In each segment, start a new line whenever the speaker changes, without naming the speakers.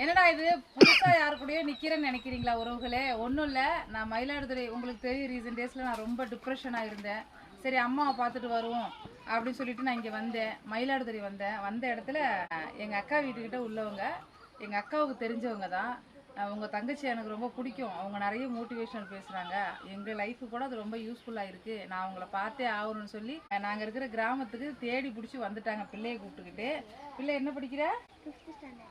என்னடா இது புதுசா யாரு கூடயோ நிக்கிறேன்னு நினைக்கிறீங்களா உறவுகளே? ஒன்றும் இல்லை, நான் மயிலாடுதுறை உங்களுக்கு தெரியும், ரீசன்ட் டேஸில் நான் ரொம்ப டிப்ரெஷனாக இருந்தேன். சரி அம்மாவை பார்த்துட்டு வருவோம் அப்படின்னு சொல்லிட்டு நான் இங்கே வந்தேன், மயிலாடுதுறை வந்தேன். வந்த இடத்துல எங்கள் அக்கா வீட்டுக்கிட்ட உள்ளவங்க, எங்கள் அக்காவுக்கு தெரிஞ்சவங்க தான். உங்கள் தங்கச்சி எனக்கு ரொம்ப பிடிக்கும், அவங்க நிறைய மோட்டிவேஷனல் பேசுகிறாங்க, எங்கள் லைஃபு கூட அது ரொம்ப யூஸ்ஃபுல்லாக இருக்குது, நான் அவங்கள பார்த்தே ஆகணும்னு சொல்லி நாங்கள் இருக்கிற கிராமத்துக்கு தேடி பிடிச்சி வந்துட்டாங்க பிள்ளையை கூப்பிட்டுக்கிட்டு. பிள்ளை என்ன படிக்கிற?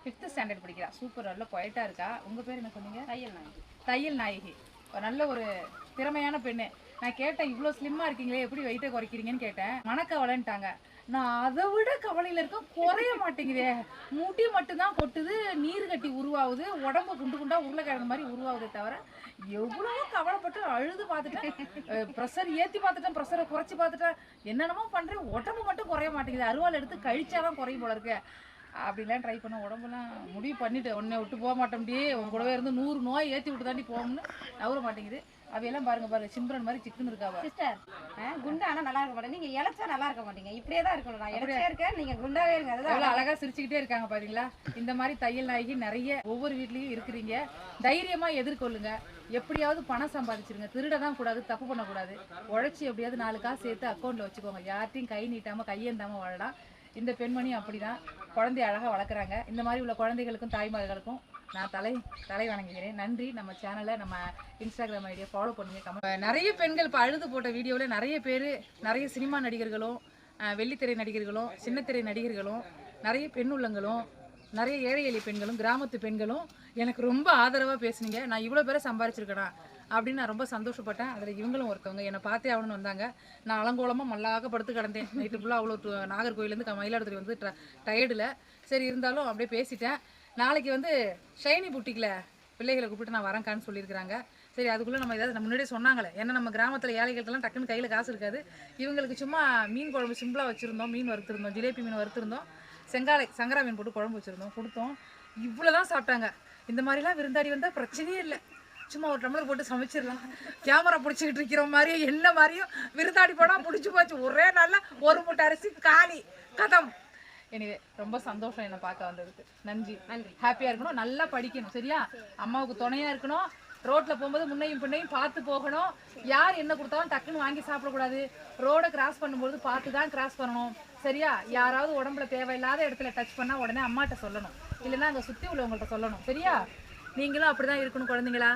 5th ஸ்டாண்டர்ட் படிக்கிறா. சூப்பர், நல்ல குவைட்டாக இருக்கா. உங்கள் பேர் என்ன சொன்னீங்க? தையல் நாயகி. தையல் நாயகி, நல்ல ஒரு திறமையான பெண்ணு. நான் கேட்டேன், இவ்வளோ ஸ்லிம்மாக இருக்கீங்களே, எப்படி வெயிட்டை குறைக்கிறீங்கன்னு கேட்டேன். மனக்கவலைன்ட்டாங்க. நான் அதை விட கவலையில் இருக்கேன், குறைய மாட்டேங்குதே, முடி மட்டும்தான் கொட்டுது, நீர் கட்டி உருவாகுது, உடம்பு குண்டு குண்டா உருளைக்கிழங்கு மாதிரி உருவாகுதே தவிர எவ்வளவோ கவலைப்பட்டு அழுது பார்த்துட்டேன், ப்ரெஷர் ஏற்றி பார்த்துட்டேன், ப்ரெஷரை குறைச்சி பார்த்துட்டேன், என்னென்னமோ பண்ணுறேன், உடம்பு மட்டும் குறைய மாட்டேங்குது. அருவாள் எடுத்து கழிச்சாதான் குறையும் போல இருக்கு. அப்படிலாம் ட்ரை பண்ண உடம்புலாம் முடிவு பண்ணிட்டு உன்னை விட்டு போக மாட்டோம்டி, உன் கூடவே இருந்து 100 நோய் ஏற்றி விட்டு தாண்டி போகணும்னு நவர மாட்டேங்குது. அவையெல்லாம் பாருங்க சிம்ரன் மாதிரி சிக்கன் இருக்காவா
சிஸ்டர். குண்டா ஆனால் நல்லா இருக்க மாட்டேங்க, நீங்கள் இழைச்சா நல்லா இருக்க மாட்டீங்க, இப்படியே தான் இருக்கணும். நான் இழைச்சா இருக்கேன், நீங்கள் குண்டாவே இருங்க.
அதுதான் அழகாக சிரிச்சுக்கிட்டே இருக்காங்க பாத்தீங்களா. இந்த மாதிரி தையல் நாயகி நிறைய ஒவ்வொரு வீட்லேயும் இருக்கிறீங்க. தைரியமாக எதிர்கொள்ளுங்க. எப்படியாவது பணம் சம்பாதிச்சிருங்க, திருட தான் கூடாது, தப்பு பண்ணக்கூடாது. உழைச்சி எப்படியாவது 4 காசு சேர்த்து அக்கௌண்ட்டில் வச்சுக்கோங்க. யார்ட்டையும் கை நீட்டாமல் கையேந்தாமல் வாழலாம். இந்த பெண்மணி அப்படிதான் குழந்தைய அழகாக வளர்க்குறாங்க. இந்த மாதிரி உள்ள குழந்தைகளுக்கும் தாய்மார்களுக்கும் நான் தலை வணங்குகிறேன். நன்றி. நம்ம சேனலை, நம்ம இன்ஸ்டாகிராம் ஐடியா ஃபாலோ பண்ணுங்க. நிறைய பெண்கள் இப்போ அழுது போட்ட வீடியோவில் நிறைய பேர், நிறைய சினிமா நடிகர்களும், வெள்ளித்திரை நடிகர்களும், சின்னத்திரை நடிகர்களும், நிறைய பெண் உள்ளங்களும், நிறைய ஏழை எளிய பெண்களும், கிராமத்து பெண்களும் எனக்கு ரொம்ப ஆதரவாக பேசுனீங்க. நான் இவ்வளோ பேரை சம்பாரிச்சிருக்கேனா அப்படின்னு நான் ரொம்ப சந்தோஷப்பட்டேன். அதில் இவங்களும் ஒருத்தவங்க என்னை பார்த்தே ஆகணும்னு வந்தாங்க. நான் அலங்கோலமாக மல்லாக படுத்து கிடந்தேன் நைட்டு ஃபுல்லாக. அவ்வளோ நாகர்கோயிலேருந்து மயிலாடுதுறை வந்து டயர்டில். சரி இருந்தாலும் அப்படியே பேசிட்டேன். நாளைக்கு வந்து ஷைனி புட்டிக்கில் பிள்ளைகளை கூப்பிட்டு நான் வரேங்கான்னு சொல்லியிருக்கிறாங்க. சரி அதுக்குள்ளே நம்ம ஏதாவது முன்னாடியே சொன்னாங்களே, ஏன்னா நம்ம கிராமத்தில் ஏழைகளுக்கெல்லாம் டக்குன்னு கையில் காசு இருக்காது. இவங்களுக்கு சும்மா மீன் குழம்பு சிம்பிளாக வச்சுருந்தோம், மீன் வறுத்துருந்தோம், ஜிலேபி மீன் வறுத்துருந்தோம், சங்கரா மீன் போட்டு குழம்பு வச்சுருந்தோம், கொடுத்தோம். இவ்வளோ தான் சாப்பிட்டாங்க. இந்த மாதிரிலாம் விருந்தாடி வந்தால் பிரச்சனையே இல்லை, சும்மா ஒரு டம்ளர் போட்டு சமைச்சிடலாம். கேமரா பிடிச்சிக்கிட்டு இருக்கிற மாதிரியும் என்ன மாதிரியும் விருந்தாடி போனால் பிடிச்சி போச்சு. ஒரே நாளில் 1 மூட்டை அரிசி காலி, கதம். எனிவே ரொம்ப சந்தோஷம் என்னை பார்க்க வந்ததுக்கு. நன்றி. ஹாப்பியாக இருக்கணும், நல்லா படிக்கணும், சரியா? அம்மாவுக்கு துணையாக இருக்கணும். ரோட்டில் போகும்போது முன்னையும் பின்னையும் பார்த்து போகணும். யார் என்ன கொடுத்தாலும் டக்குன்னு வாங்கி சாப்பிடக்கூடாது. ரோடை கிராஸ் பண்ணும்போது பார்த்து தான் கிராஸ் பண்ணணும், சரியா? யாராவது உடம்புல தேவையில்லாத இடத்துல டச் பண்ணால் உடனே அம்மாட்ட சொல்லணும், இல்லைன்னா அங்கே சுற்றி உள்ளவங்கள்ட்ட சொல்லணும், சரியா? நீங்களும் அப்படி தான் இருக்கணும் குழந்தைங்களா.